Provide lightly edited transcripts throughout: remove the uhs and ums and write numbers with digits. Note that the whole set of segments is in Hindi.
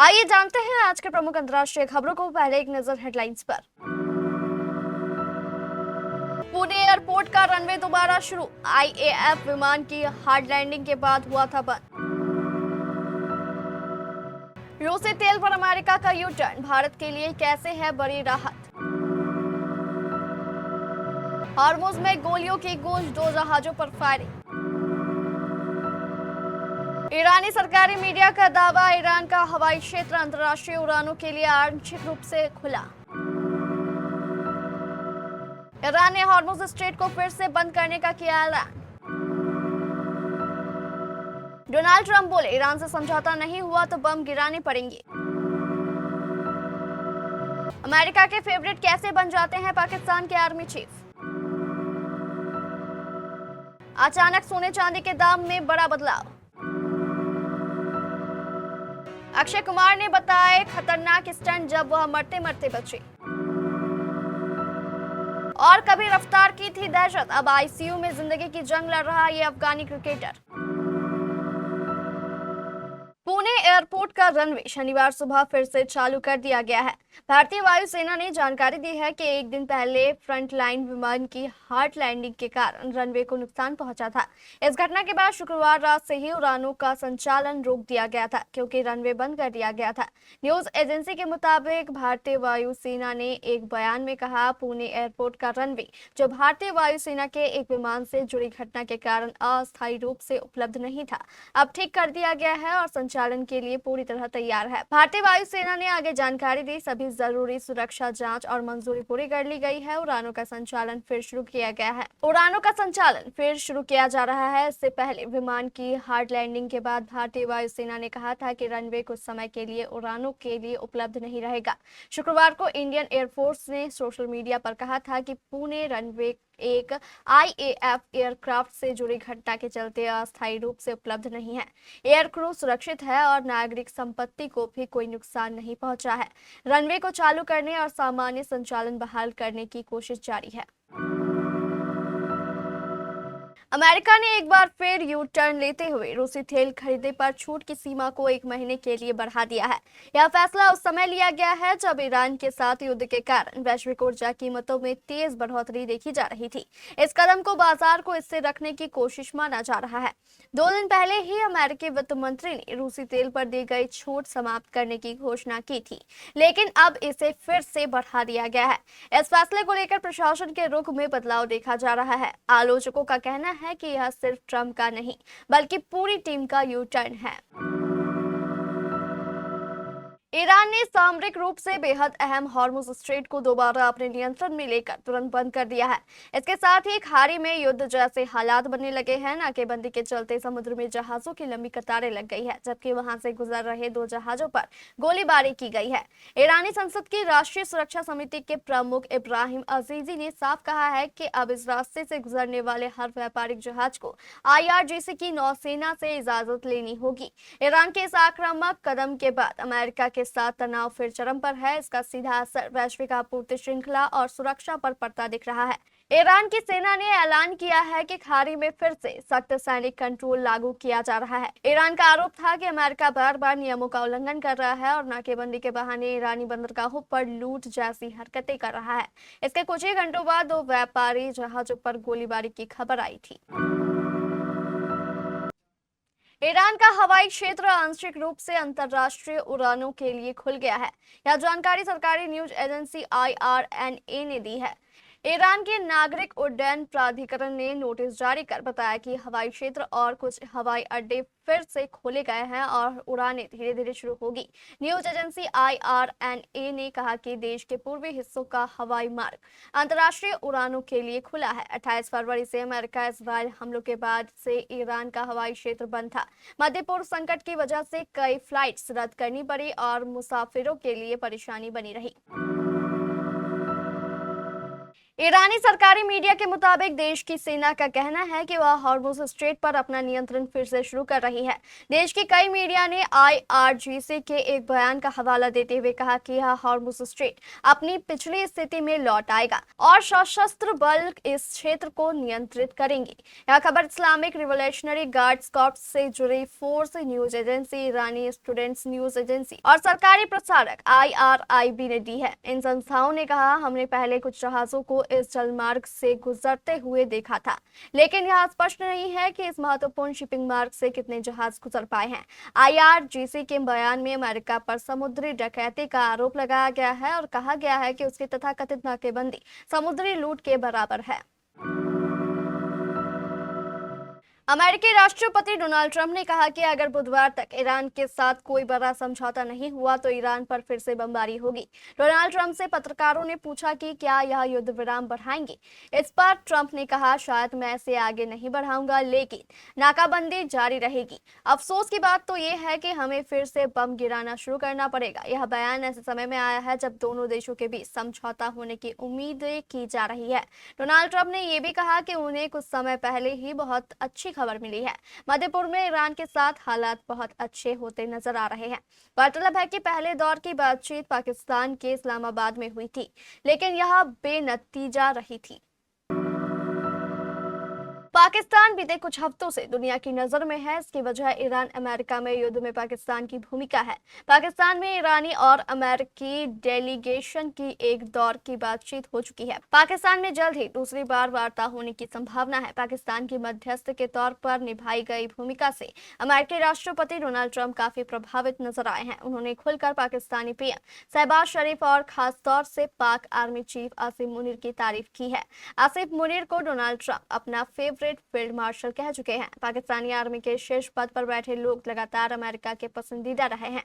आइए जानते हैं आज के प्रमुख अंतर्राष्ट्रीय खबरों को। पहले एक नजर हेडलाइंस पर। पुणे एयरपोर्ट का रनवे दोबारा शुरू। आईएएफ विमान की हार्ड लैंडिंग के बाद हुआ था बंद। रूसी तेल पर अमेरिका का यू टर्न, भारत के लिए कैसे है बड़ी राहत। हॉर्मुज में गोलियों की गूंज, 2 जहाजों पर फायरिंग। ईरानी सरकारी मीडिया का दावा, ईरान का हवाई क्षेत्र अंतर्राष्ट्रीय उड़ानों के लिए आंशिक रूप से खुला। ईरान ने हॉर्मुज स्ट्रेट को फिर से बंद करने का किया ऐलान। डोनाल्ड ट्रंप बोले, ईरान से समझौता नहीं हुआ तो बम गिराने पड़ेंगे। अमेरिका के फेवरेट कैसे बन जाते हैं पाकिस्तान के आर्मी चीफ। अचानक सोने चांदी के दाम में बड़ा बदलाव। अक्षय कुमार ने बताए खतरनाक स्टंट जब वह मरते मरते बचे। और कभी रफ्तार की थी दहशत, अब आईसीयू में जिंदगी की जंग लड़ रहा ये अफगानी क्रिकेटर। पुणे एयरपोर्ट का रनवे शनिवार सुबह फिर से चालू कर दिया गया है। भारतीय वायुसेना ने जानकारी दी है कि एक दिन पहले फ्रंटलाइन विमान की हार्ड लैंडिंग के कारण रनवे को नुकसान पहुंचा था। इस घटना के बाद शुक्रवार रात से ही उड़ानों का संचालन रोक दिया गया था, क्योंकि रनवे बंद कर दिया गया था। न्यूज एजेंसी के मुताबिक भारतीय वायुसेना ने एक बयान में कहा, पुणे एयरपोर्ट का रनवे, जो भारतीय वायुसेना के एक विमान से जुड़ी घटना के कारण अस्थायी रूप से उपलब्ध नहीं था, अब ठीक कर दिया गया है और संचालन के लिए पूरी तरह तैयार है। भारतीय वायुसेना ने आगे जानकारी दी, सभी जरूरी सुरक्षा जांच और मंजूरी पूरी कर ली गई है। उड़ानों का संचालन फिर शुरू किया गया है। उड़ानों का संचालन फिर शुरू किया जा रहा है। इससे पहले विमान की हार्ड लैंडिंग के बाद भारतीय वायुसेना ने कहा था कि रनवे कुछ समय के लिए उड़ानों के लिए उपलब्ध नहीं रहेगा। शुक्रवार को इंडियन एयरफोर्स ने सोशल मीडिया पर कहा था कि पुणे रनवे एक आईएएफ एयरक्राफ्ट से जुड़ी घटना के चलते अस्थायी रूप से उपलब्ध नहीं है। एयर क्रू सुरक्षित है और नागरिक संपत्ति को भी कोई नुकसान नहीं पहुंचा है। रनवे को चालू करने और सामान्य संचालन बहाल करने की कोशिश जारी है। अमेरिका ने एक बार फिर यू टर्न लेते हुए रूसी तेल खरीदने पर छूट की सीमा को 1 महीने के लिए बढ़ा दिया है। यह फैसला उस समय लिया गया है जब ईरान के साथ युद्ध के कारण वैश्विक ऊर्जा कीमतों में तेज बढ़ोतरी देखी जा रही थी। इस कदम को बाजार को इससे रखने की कोशिश माना जा रहा है। 2 दिन पहले ही अमेरिकी वित्त मंत्री ने रूसी तेल पर दी गई छूट समाप्त करने की घोषणा की थी, लेकिन अब इसे फिर से बढ़ा दिया गया है। इस फैसले को लेकर प्रशासन के रुख में बदलाव देखा जा रहा है। आलोचकों का कहना है कि यह सिर्फ ट्रंप का नहीं, बल्कि पूरी टीम का यू टर्न है। ईरान ने सामरिक रूप से बेहद अहम हॉर्मुज स्ट्रेट को दोबारा अपने नियंत्रण में लेकर तुरंत बंद कर दिया है। इसके साथ ही खाड़ी में युद्ध जैसे हालात बनने लगे हैं। नाकेबंदी के चलते समुद्र में जहाजों की लंबी कतारें लग गई है, जबकि वहां से गुजर रहे 2 जहाजों पर गोलीबारी की गई है। ईरानी संसद की राष्ट्रीय सुरक्षा समिति के प्रमुख इब्राहिम अजीजी ने साफ कहा है कि अब इस रास्ते से गुजरने वाले हर व्यापारिक जहाज को IRGC की नौसेना से इजाजत लेनी होगी। ईरान के इस आक्रामक कदम के बाद अमेरिका के साथ तनाव फिर चरम पर है। इसका सीधा असर वैश्विक आपूर्ति श्रृंखला और सुरक्षा पर पड़ता दिख रहा है। ईरान की सेना ने ऐलान किया है कि खाड़ी में फिर से सख्त सैनिक कंट्रोल लागू किया जा रहा है। ईरान का आरोप था कि अमेरिका बार बार नियमों का उल्लंघन कर रहा है और नाकेबंदी के बहाने ईरानी बंदरगाहों पर लूट जैसी हरकतें कर रहा है। इसके कुछ ही घंटों बाद 2 व्यापारी जहाजों पर गोलीबारी की खबर आई थी। ईरान का हवाई क्षेत्र आंशिक रूप से अंतर्राष्ट्रीय उड़ानों के लिए खुल गया है। यह जानकारी सरकारी न्यूज एजेंसी IRNA ने दी है। ईरान के नागरिक उड्डयन प्राधिकरण ने नोटिस जारी कर बताया कि हवाई क्षेत्र और कुछ हवाई अड्डे फिर से खोले गए हैं और उड़ानें धीरे धीरे शुरू होगी। न्यूज एजेंसी IRNA ने कहा कि देश के पूर्वी हिस्सों का हवाई मार्ग अंतर्राष्ट्रीय उड़ानों के लिए खुला है। 28 फरवरी से अमेरिका इजराइल हमलों के बाद से ईरान का हवाई क्षेत्र बंद था। मध्य पूर्व संकट की वजह से कई फ्लाइट्स रद्द करनी पड़ी और मुसाफिरों के लिए परेशानी बनी रही। ईरानी सरकारी मीडिया के मुताबिक देश की सेना का कहना है कि वह हॉर्मुज स्ट्रेट पर अपना नियंत्रण फिर से शुरू कर रही है। देश की कई मीडिया ने आईआरजीसी के एक बयान का हवाला देते हुए कहा कि यह हॉर्मुज स्ट्रेट अपनी पिछली स्थिति में लौट आएगा और सशस्त्र बल इस क्षेत्र को नियंत्रित करेंगे। यह खबर इस्लामिक रिवोल्यूशनरी गार्ड्स कॉर्प्स से जुड़ी फोर्स न्यूज एजेंसी, ईरानी स्टूडेंट्स न्यूज एजेंसी और सरकारी प्रसारक IRIB ने दी है। इन संस्थाओं ने कहा, हमने पहले कुछ जहाजों को इस जलमार्ग से गुजरते हुए देखा था, लेकिन यह स्पष्ट नहीं है कि इस महत्वपूर्ण शिपिंग मार्ग से कितने जहाज गुजर पाए हैं। IRGC के बयान में अमेरिका पर समुद्री डकैती का आरोप लगाया गया है और कहा गया है कि उसकी तथाकथित नाकेबंदी समुद्री लूट के बराबर है। अमेरिकी राष्ट्रपति डोनाल्ड ट्रंप ने कहा कि अगर बुधवार तक ईरान के साथ कोई बड़ा समझौता नहीं हुआ तो ईरान पर फिर से बमबारी होगी। डोनाल्ड ट्रंप से पत्रकारों ने पूछा कि क्या यह युद्ध विराम बढ़ाएंगे। इस पर ट्रंप ने कहा, शायद मैं इसे आगे नहीं बढ़ाऊंगा, लेकिन नाकाबंदी जारी रहेगी। अफसोस की बात तो ये है कि हमें फिर से बम गिराना शुरू करना पड़ेगा। यह बयान ऐसे समय में आया है जब दोनों देशों के बीच समझौता होने की उम्मीदें की जा रही है। डोनाल्ड ट्रंप ने यह भी कहा कि उन्हें कुछ समय पहले ही बहुत अच्छी खबर मिली है। मध्य पूर्व में ईरान के साथ हालात बहुत अच्छे होते नजर आ रहे हैं। गौरतलब है कि पहले दौर की बातचीत पाकिस्तान के इस्लामाबाद में हुई थी, लेकिन यह बेनतीजा रही थी। पाकिस्तान बीते कुछ हफ्तों से दुनिया की नजर में है। इसकी वजह ईरान अमेरिका में युद्ध में पाकिस्तान की भूमिका है। पाकिस्तान में ईरानी और अमेरिकी डेलीगेशन की एक दौर की बातचीत हो चुकी है। पाकिस्तान में जल्द ही दूसरी बार वार्ता होने की संभावना है। पाकिस्तान की मध्यस्थ के तौर पर निभाई गई भूमिका से अमेरिकी राष्ट्रपति डोनाल्ड ट्रंप काफी प्रभावित नजर आए हैं। उन्होंने खुलकर पाकिस्तानी पीएम शहबाज शरीफ और खासतौर से पाक आर्मी चीफ आसिफ मुनीर की तारीफ की है। आसिफ मुनीर को डोनाल्ड ट्रंप अपना फेवरेट फील्ड मार्शल कह चुके हैं। पाकिस्तानी आर्मी के शीर्ष पद पर बैठे लोग लगातार अमेरिका के पसंदीदा रहे हैं।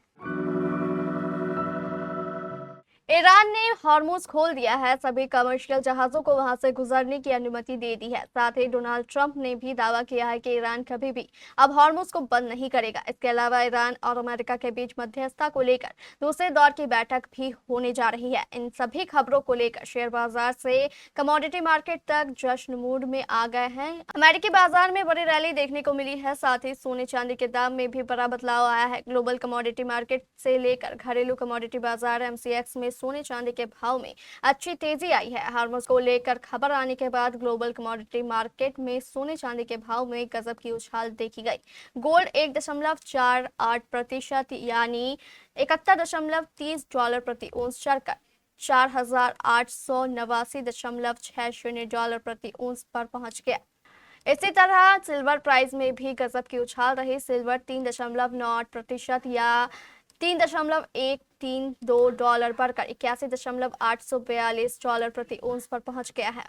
ईरान ने हॉर्मुज खोल दिया है। सभी कमर्शियल जहाजों को वहां से गुजरने की अनुमति दे दी है। साथ ही डोनाल्ड ट्रंप ने भी दावा किया है कि ईरान कभी भी अब हॉर्मुज को बंद नहीं करेगा। इसके अलावा ईरान और अमेरिका के बीच मध्यस्थता को लेकर दूसरे दौर की बैठक भी होने जा रही है। इन सभी खबरों को लेकर शेयर बाजार से कमोडिटी मार्केट तक जश्न मूड में आ गए हैं। अमेरिकी बाजार में बड़ी रैली देखने को मिली है। साथ ही सोने चांदी के दाम में भी बड़ा बदलाव आया है। ग्लोबल कमोडिटी मार्केट से लेकर घरेलू कमोडिटी बाजार MCX में सोने चांदी के भाव में अच्छी तेजी आई है। हॉर्मुज को लेकर खबर आने के बाद ग्लोबल कमोडिटी मार्केट में सोने चांदी के भाव में गजब की उछाल देखी गई। गोल्ड 1.48% यानी $71.30 प्रति औंस चढ़कर $4,889.60 प्रति औंस पर पहुंच गया। इसी तरह सिल्वर प्राइस में भी गजब की उछाल रही। सिल्वर 3.98% या $3.132 बढ़कर $81.842 प्रति औंस पर पहुंच गया है।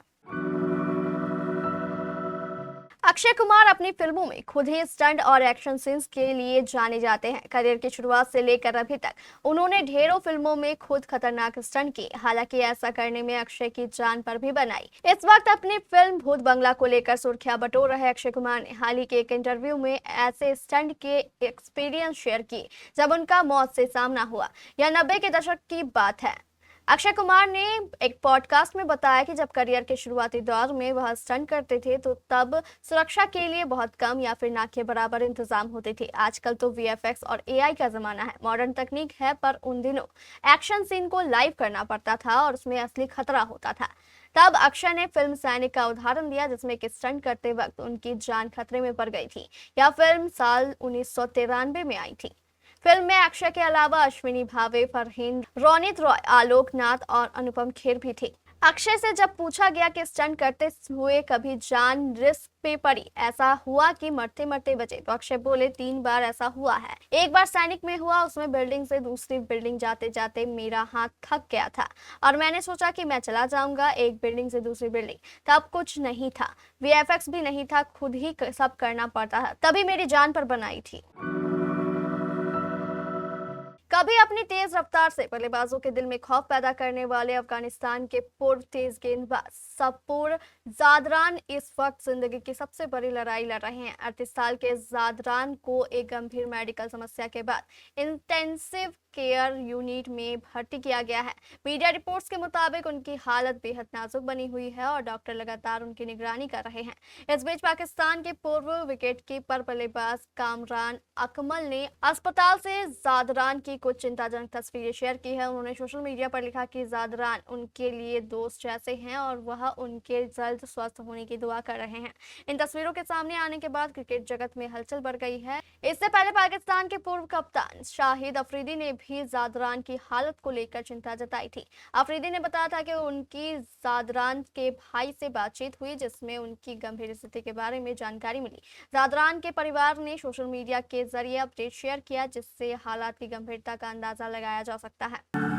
अक्षय कुमार अपनी फिल्मों में खुद ही स्टंट और एक्शन सीन्स के लिए जाने जाते हैं। करियर की शुरुआत से लेकर अभी तक उन्होंने ढेरों फिल्मों में खुद खतरनाक स्टंट किए। हालांकि ऐसा करने में अक्षय की जान पर भी बनाई। इस वक्त अपनी फिल्म भूत बंगला को लेकर सुर्खियां बटोर रहे अक्षय कुमार ने हाल ही के एक इंटरव्यू में ऐसे स्टंट के एक्सपीरियंस शेयर किए जब उनका मौत से सामना हुआ। यह 90 के दशक की बात है। अक्षय कुमार ने एक पॉडकास्ट में बताया कि जब करियर के शुरुआती दौर में वह स्टंट करते थे तो तब सुरक्षा के लिए बहुत कम या फिर ना के बराबर इंतजाम होते थे। आजकल तो VFX और AI का जमाना है, मॉडर्न तकनीक है, पर उन दिनों एक्शन सीन को लाइव करना पड़ता था और उसमें असली खतरा होता था। तब अक्षय ने फिल्म सैनिक का उदाहरण दिया, जिसमें कि स्टंट करते वक्त उनकी जान खतरे में पड़ गई थी। यह फिल्म साल 1993 में आई थी। फिल्म में अक्षय के अलावा अश्विनी भावे, फरहीन, रोनित रॉय, आलोक नाथ और अनुपम खेर भी थे। अक्षय से जब पूछा गया कि स्टंट करते हुए कभी जान रिस्क पे पड़ी, ऐसा हुआ कि मरते मरते बचे, तो अक्षय बोले 3 बार ऐसा हुआ है। एक बार सैनिक में हुआ, उसमें बिल्डिंग से दूसरी बिल्डिंग जाते जाते मेरा हाथ थक गया था और मैंने सोचा कि मैं चला जाऊंगा एक बिल्डिंग से दूसरी बिल्डिंग। तब कुछ नहीं था, VFX भी नहीं था, खुद ही सब करना पड़ता था, तभी मेरी जान पर बनाई थी। कभी अपनी तेज रफ्तार से बल्लेबाजों के दिल में खौफ पैदा करने वाले अफगानिस्तान के पूर्व तेज गेंदबाज सपूर जादरान इस वक्त जिंदगी की सबसे बड़ी लड़ाई लड़ रहे हैं। 38 साल के जादरान को एक गंभीर मेडिकल समस्या के बाद इंटेंसिव केयर यूनिट में भर्ती किया गया है। मीडिया रिपोर्ट्स के मुताबिक उनकी हालत बेहद नाजुक बनी हुई है और डॉक्टर लगातार उनकी निगरानी कर रहे हैं। इस बीच पाकिस्तान के पूर्व विकेटकीपर बल्लेबाज कामरान अकमल ने अस्पताल से जादरान की कुछ चिंताजनक तस्वीरें शेयर की है। उन्होंने सोशल मीडिया पर लिखा कि जादरान उनके लिए दोस्त जैसे हैं और वह उनके जल्द स्वस्थ होने की दुआ कर रहे हैं। इन तस्वीरों के सामने आने के बाद क्रिकेट जगत में हलचल बढ़ गई है। इससे पहले पाकिस्तान के पूर्व कप्तान शाहिद अफरीदी ने भी जादरान की हालत को लेकर चिंता जताई थी। अफरीदी ने बताया था कि उनकी जादरान के भाई से बातचीत हुई, जिसमें उनकी गंभीर स्थिति के बारे में जानकारी मिली। जादरान के परिवार ने सोशल मीडिया के जरिए अपडेट शेयर किया, जिससे हालात की गंभीरता का अंदाजा लगाया जा सकता है।